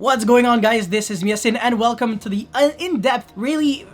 What's going on, guys? This is Miasin and welcome to the in-depth, really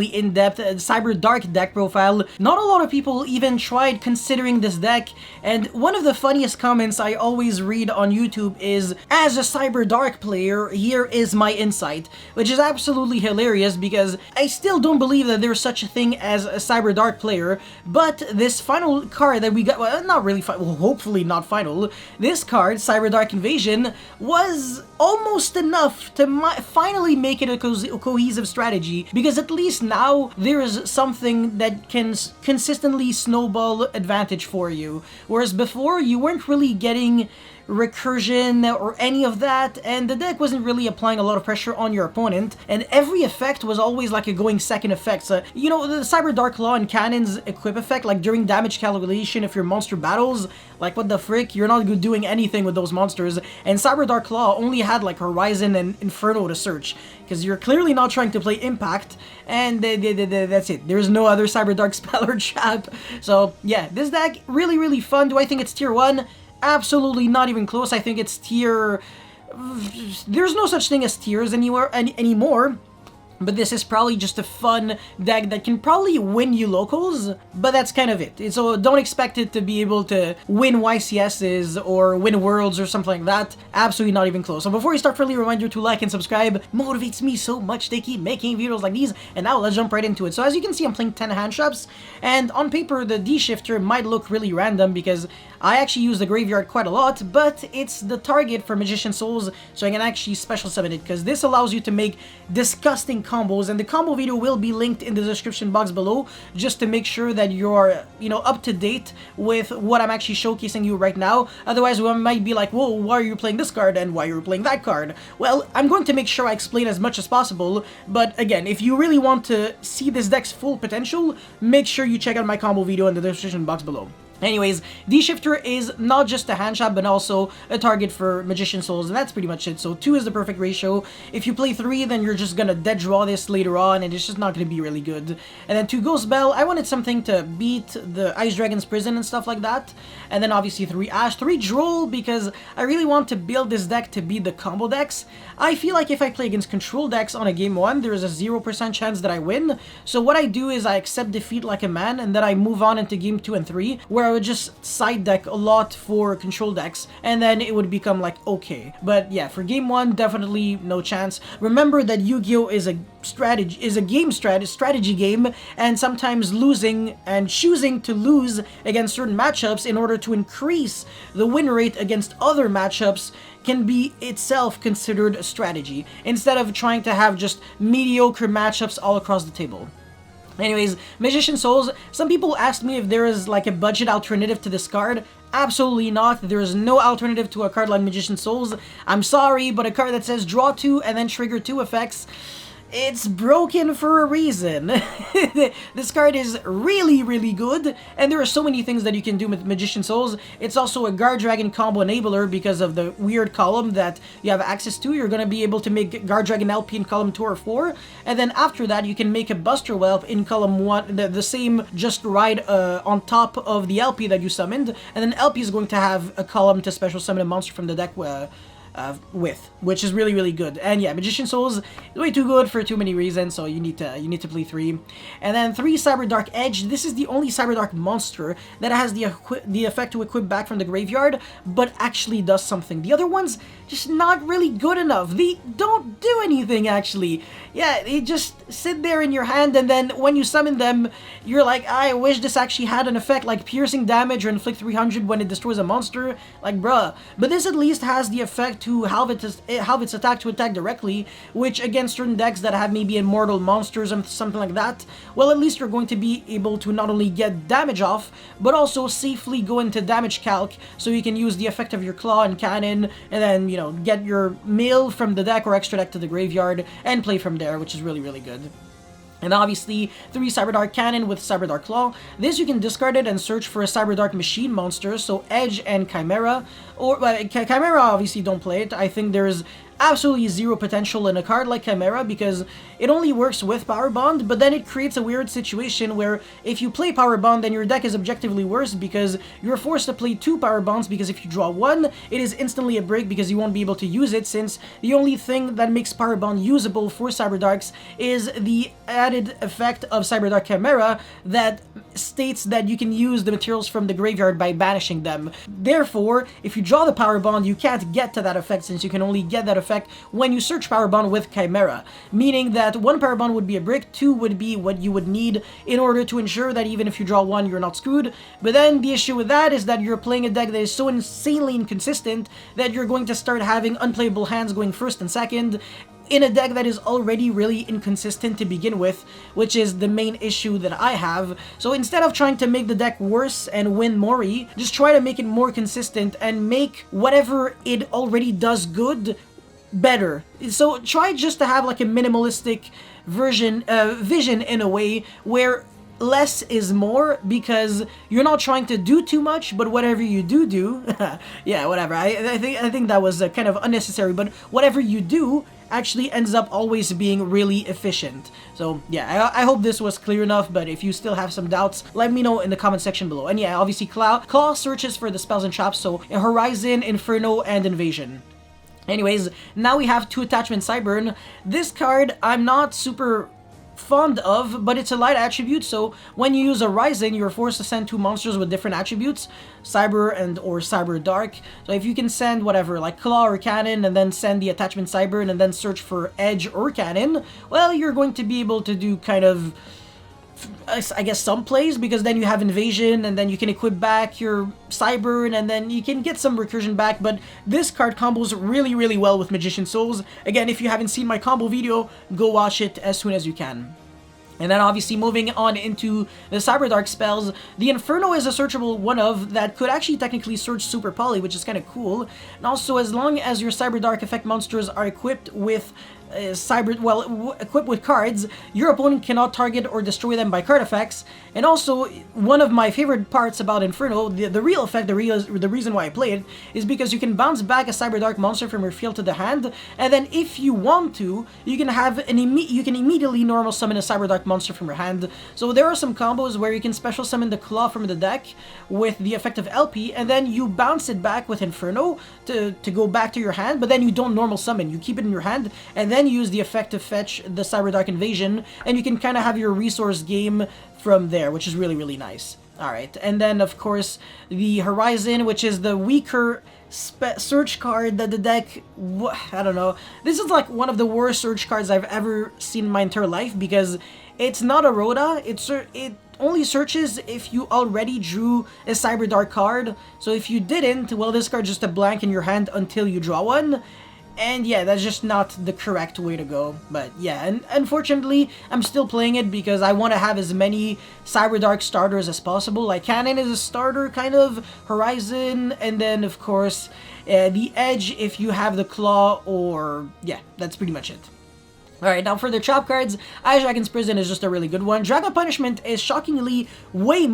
in-depth CyberDark deck profile. Not a lot of people even tried considering this deck, and one of the funniest comments I always read on YouTube is, "As a CyberDark player, here is my insight," which is absolutely hilarious because I still don't believe that there's such a thing as a CyberDark player, but this final card that we got, well, not really final, well, hopefully not final, this card, CyberDark Invasion, was almost enough to finally make it a cohesive strategy, because at least now there is something that can consistently snowball advantage for you, whereas before you weren't really getting recursion or any of that, and the deck wasn't really applying a lot of pressure on your opponent, and every effect was always like a going second effect. So, you know, the CyberDark Claw and Cannon's equip effect, like during damage calculation if your monster battles, like what the frick, you're not doing anything with those monsters, and CyberDark Claw only had like Horizon and Inferno to search, because you're clearly not trying to play Impact, and that's it. There's no other CyberDark spell or trap. So yeah, this deck, really fun. Do I think it's tier 1? Absolutely not even close. I think it's tier... There's no such thing as tiers anymore. But this is probably just a fun deck that can probably win you locals, but that's kind of it. So don't expect it to be able to win YCSs or win Worlds or something like that. Absolutely not even close. So before you start, friendly reminder to like and subscribe. Motivates me so much to keep making videos like these. And now let's jump right into it. So as you can see, I'm playing 10 hand traps, and on paper the D shifter might look really random because I actually use the graveyard quite a lot, but it's the target for Magician Souls, so I can actually special summon it, because this allows you to make disgusting combos, and the combo video will be linked in the description box below, just to make sure that you're, you know, up to date with what I'm actually showcasing you right now. Otherwise, one might be like, whoa, why are you playing this card and why are you playing that card? Well, I'm going to make sure I explain as much as possible, but again, if you really want to see this deck's full potential, make sure you check out my combo video in the description box below. Anyways, D-Shifter is not just a hand trap, but also a target for Magician Souls, and that's pretty much it. So 2 is the perfect ratio. If you play 3, then you're just gonna dead draw this later on, and it's just not gonna be really good. And then 2 Ghost Bell, I wanted something to beat the Ice Dragon's Prison and stuff like that. And then obviously 3 Ash, 3 Droll, because I really want to build this deck to beat the combo decks. I feel like if I play against control decks on a game 1, there's a 0% chance that I win. So what I do is I accept defeat like a man, and then I move on into game 2 and 3, where I would just side deck a lot for control decks, and then it would become like okay. But yeah, for game 1, definitely no chance. Remember that Yu-Gi-Oh is a strategy game, and sometimes losing and choosing to lose against certain matchups in order to increase the win rate against other matchups can be itself considered a strategy, instead of trying to have just mediocre matchups all across the table. Anyways, Magician Souls, some people asked me if there is like a budget alternative to this card. Absolutely not. There is no alternative to a card like Magician Souls. I'm sorry, but a card that says draw 2 and then trigger 2 effects, it's broken for a reason. This card is really good, and there are so many things that you can do with Magician Souls. It's also a Guard Dragon combo enabler because of the weird column that you have access to. You're going to be able to make Guard Dragon LP in column 2 or 4, and then after that you can make a Buster Whelp in column 1, the same just right on top of the LP that you summoned, and then LP is going to have a column to special summon a monster from the deck which is really good. And yeah, Magician Souls is way too good for too many reasons, so you need to play 3. And then 3 CyberDark Edge. This is the only CyberDark monster that has the effect to equip back from the graveyard, but actually does something. The other ones just not really good enough. They don't do anything actually. Yeah, they just sit there in your hand, and then when you summon them, you're like, I wish this actually had an effect like piercing damage or inflict 300 when it destroys a monster. Like, bruh. But this at least has the effect to halve its attack to attack directly, which against certain decks that have maybe immortal monsters and something like that, well, at least you're going to be able to not only get damage off, but also safely go into damage calc, so you can use the effect of your Claw and Cannon, and then, you know, get your mill from the deck or extra deck to the graveyard, and play from there, which is really good. And obviously, 3 CyberDark Cannon with CyberDark Claw. This you can discard it and search for a CyberDark Machine monster, so Edge and Chimera. Or Chimera obviously don't play it. I think there's absolutely zero potential in a card like Chimera because it only works with Power Bond, but then it creates a weird situation where if you play Power Bond, then your deck is objectively worse because you're forced to play 2 Power Bonds, because if you draw 1, it is instantly a break because you won't be able to use it, since the only thing that makes Power Bond usable for CyberDarks is the added effect of CyberDark Chimera that states that you can use the materials from the graveyard by banishing them. Therefore, if you draw the Power Bond, you can't get to that effect, since you can only get that effect when you search Power Bond with Chimera, meaning that 1 Power Bond would be a brick, 2 would be what you would need in order to ensure that even if you draw 1, you're not screwed. But then the issue with that is that you're playing a deck that is so insanely inconsistent that you're going to start having unplayable hands going first and second, in a deck that is already really inconsistent to begin with, which is the main issue that I have. So instead of trying to make the deck worse and win Mori, just try to make it more consistent and make whatever it already does good better. So try just to have like a minimalistic vision in a way where less is more, because you're not trying to do too much, but whatever you do yeah, whatever. I think that was kind of unnecessary, but whatever you do actually ends up always being really efficient. So yeah, I hope this was clear enough, but if you still have some doubts, let me know in the comment section below. And yeah, obviously Claw searches for the spells and traps, so Horizon, Inferno, and Invasion. Anyways, now we have 2 Attachment Cyburn. This card I'm not super fond of, but it's a light attribute, so when you use a Horizon, you're forced to send 2 monsters with different attributes, Cyber and or CyberDark. So if you can send whatever, like Claw or Cannon, and then send the Attachment Cyber and then search for Edge or Cannon, well, you're going to be able to do kind of, I guess, some plays, because then you have Invasion, and then you can equip back your Cyber, and then you can get some recursion back. But this card combos really well with Magician Souls. Again, if you haven't seen my combo video, go watch it as soon as you can. And then obviously moving on into the CyberDark spells, the Inferno is a searchable one of that could actually technically search Super Poly, which is kind of cool. And also, as long as your CyberDark effect monsters are equipped with equipped with cards, your opponent cannot target or destroy them by card effects. And also, one of my favorite parts about Inferno, the real effect, the reason why I play it, is because you can bounce back a CyberDark monster from your field to the hand, and then if you want to, you can have you can immediately normal summon a CyberDark monster from your hand. So there are some combos where you can special summon the Claw from the deck with the effect of LP, and then you bounce it back with Inferno to go back to your hand, but then you don't normal summon, you keep it in your hand, and then use the effect to fetch the CyberDark Invasion, and you can kind of have your resource game from there, which is really nice. Alright, and then of course the Horizon, which is the weaker search card that the deck, I don't know, this is like one of the worst search cards I've ever seen in my entire life, because it's not a Rhoda, it only searches if you already drew a CyberDark card. So if you didn't, well, this card's just a blank in your hand until you draw one. And yeah, that's just not the correct way to go. But yeah, and unfortunately, I'm still playing it because I want to have as many CyberDark starters as possible. Like Cannon is a starter, kind of, Horizon, and then of course, the Edge if you have the Claw, or yeah, that's pretty much it. Alright, now for the trap cards, Ice Dragon's Prison is just a really good one. Dragon Punishment is shockingly way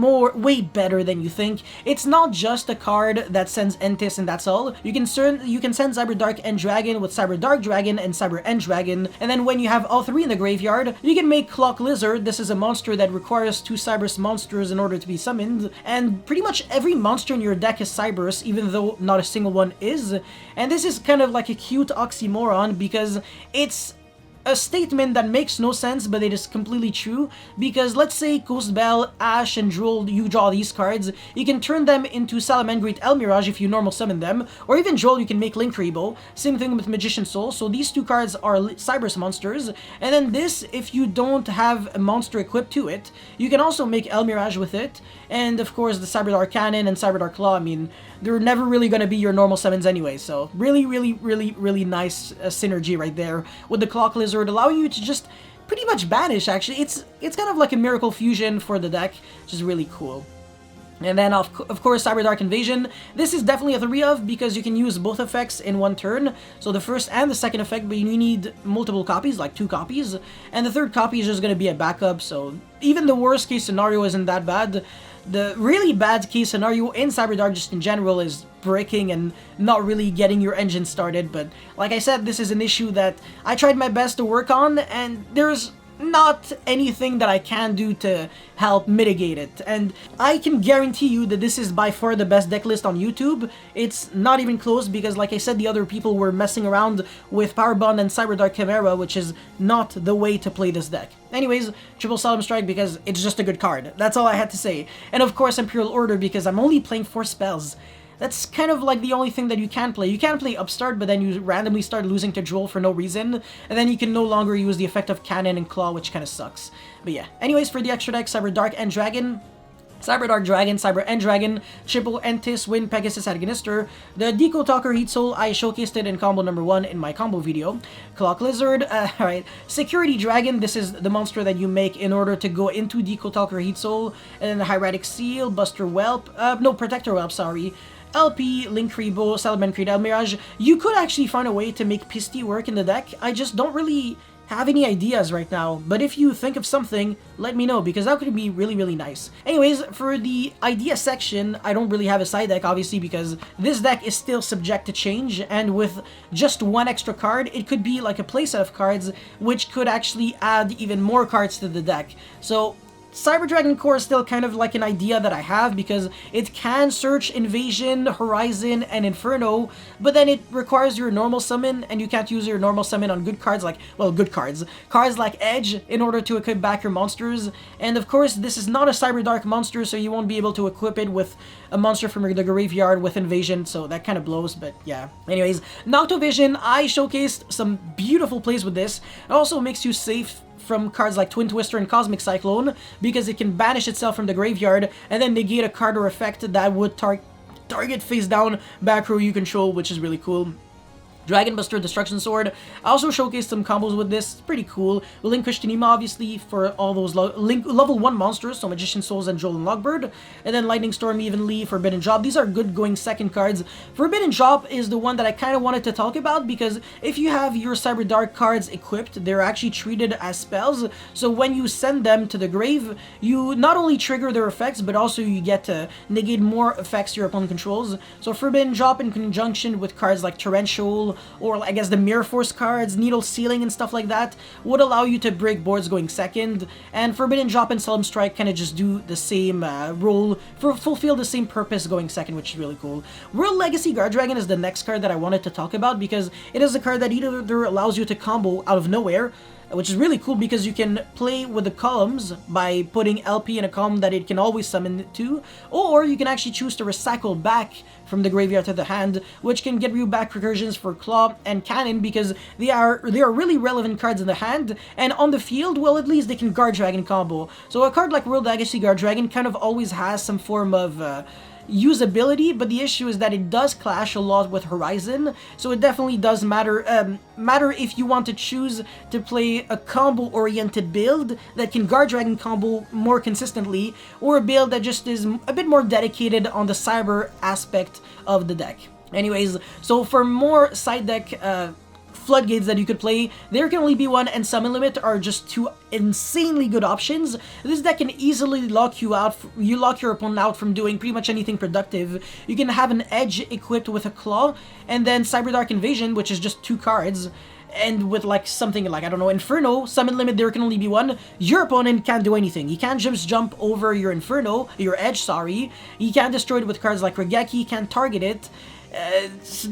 better than you think. It's not just a card that sends Entis and that's all. You can send CyberDark End Dragon with CyberDark Dragon and Cyber End Dragon, and then when you have all 3 in the graveyard, you can make Clock Lizard. This is a monster that requires 2 Cyberus monsters in order to be summoned, and pretty much every monster in your deck is Cyberus, even though not a single one is. And this is kind of like a cute oxymoron because it's a statement that makes no sense, but it is completely true, because let's say Ghost Bell, Ash, and Droll, you draw these cards, you can turn them into Salamangreat El Mirage if you normal summon them, or even Droll you can make Link Rebo, same thing with Magician Soul. So these 2 cards are Cyberus monsters, and then this, if you don't have a monster equipped to it, you can also make El Mirage with it, and of course the CyberDark Cannon and CyberDark Claw, I mean, they're never really going to be your normal summons anyway, so really nice synergy right there with the Clock Lizard, allowing you to just pretty much banish. Actually, it's kind of like a miracle fusion for the deck, which is really cool. And then of course CyberDark Invasion. This is definitely a 3 of, because you can use both effects in one turn, so the first and the second effect, but you need multiple copies, like 2 copies, and the third copy is just going to be a backup, so even the worst case scenario isn't that bad. The really bad case scenario in CyberDark just in general is bricking and not really getting your engine started, but like I said, this is an issue that I tried my best to work on, and there's not anything that I can do to help mitigate it. And I can guarantee you that this is by far the best deck list on YouTube. It's not even close because, like I said, the other people were messing around with Power Bond and CyberDark Chimera, which is not the way to play this deck. Anyways, Triple Solemn Strike because it's just a good card. That's all I had to say. And of course Imperial Order because I'm only playing 4 spells. That's kind of like the only thing that you can play. You can play Upstart, but then you randomly start losing to Droll for no reason, and then you can no longer use the effect of Cannon and Claw, which kind of sucks. But yeah, anyways, for the extra deck, CyberDark and Dragon, CyberDark Dragon, Cyber and Dragon, Triple Entis, Wind, Pegasus, Agonister. The Deco Talker Heat Soul, I showcased it in combo number 1 in my combo video. Clock Lizard, alright. Security Dragon, this is the monster that you make in order to go into Deco Talker Heat Soul. And then Hieratic Seal, Buster Whelp, no, Protector Whelp, sorry. LP, Link Rebo, Salaman Creed, Mirage. You could actually find a way to make Pisty work in the deck. I just don't really have any ideas right now, but if you think of something, let me know, because that could be really, really nice. Anyways, for the idea section, I don't really have a side deck, obviously, because this deck is still subject to change, and with just 1 extra card, it could be like a playset of cards, which could actually add even more cards to the deck. So Cyber Dragon Core is still kind of like an idea that I have because it can search Invasion, Horizon, and Inferno, but then it requires your normal summon, and you can't use your normal summon on good cards like, well, good cards. Cards like Edge in order to equip back your monsters, and of course this is not a Cyber Dark monster, so you won't be able to equip it with a monster from the graveyard with Invasion, so that kind of blows, but yeah. Anyways, Noctovision, I showcased some beautiful plays with this. It also makes you safe from cards like Twin Twister and Cosmic Cyclone because it can banish itself from the graveyard and then negate a card or effect that would target face down back row you control, which is really cool. Dragon Buster Destruction Sword. I also showcased some combos with this. It's pretty cool. Relinquish Tanima, obviously, for all those level 1 monsters, so Magician Souls and Joel and Logbird. And then Lightning Storm evenly, Forbidden Drop. These are good going second cards. Forbidden Drop is the one that I kind of wanted to talk about, because if you have your Cyber Dark cards equipped, they're actually treated as spells. So when you send them to the grave, you not only trigger their effects, but also you get to negate more effects your opponent controls. So Forbidden Drop in conjunction with cards like Torrential, or I guess the Mirror Force cards, Needle Sealing and stuff like that, would allow you to break boards going second, and Forbidden Drop and Solemn Strike kind of just do the same role, fulfill the same purpose going second, which is really cool. World Legacy Guard Dragon is the next card that I wanted to talk about, because it is a card that either allows you to combo out of nowhere, which is really cool because you can play with the columns by putting LP in a column that it can always summon to, or you can actually choose to recycle back from the graveyard to the hand, which can get you back recursions for Claw and Cannon because they are really relevant cards in the hand, and on the field, well, at least they can Guard Dragon combo. So a card like World Legacy Guard Dragon kind of always has some form of usability, but the issue is that it does clash a lot with Horizon, so it definitely does matter if you want to choose to play a combo-oriented build that can Guard Dragon combo more consistently, or a build that just is a bit more dedicated on the cyber aspect of the deck. Anyways, so for more side deck floodgates that you could play, there can only be one, and Summon Limit are just 2 insanely good options. This deck can easily lock you out, lock your opponent out from doing pretty much anything productive. You can have an Edge equipped with a Claw, and then CyberDark Invasion, which is just 2 cards, and with like something like, I don't know, Inferno, Summon Limit, there can only be 1. Your opponent can't do anything. He can't just jump over your Inferno, your Edge, sorry. He can't destroy it with cards like Regeki, he can't target it. It's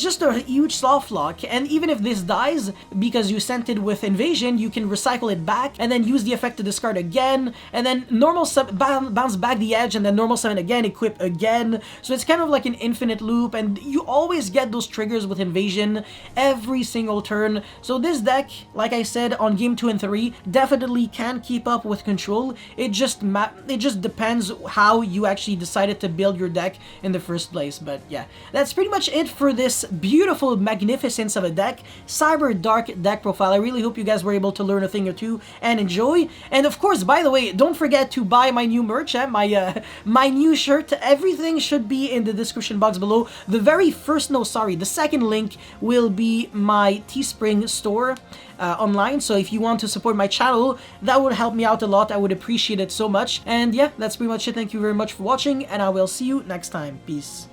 just a huge soft lock, and even if this dies because you sent it with Invasion, you can recycle it back and then use the effect to discard again, and then normal bounce back the Edge, and then normal summon again, equip again. So it's kind of like an infinite loop, and you always get those triggers with Invasion every single turn. So this deck, like I said, on game 2 and 3, definitely can keep up with Control. It just depends how you actually decided to build your deck in the first place. But yeah, that's that's pretty much it for this beautiful magnificence of a deck, CYBERDARK deck profile. I really hope you guys were able to learn a thing or two and enjoy. And of course, by the way, don't forget to buy my new merch, my new shirt. Everything should be in the description box below. The second link will be my Teespring store online. So if you want to support my channel, that would help me out a lot. I would appreciate it so much. And yeah, that's pretty much it. Thank you very much for watching, and I will see you next time. Peace.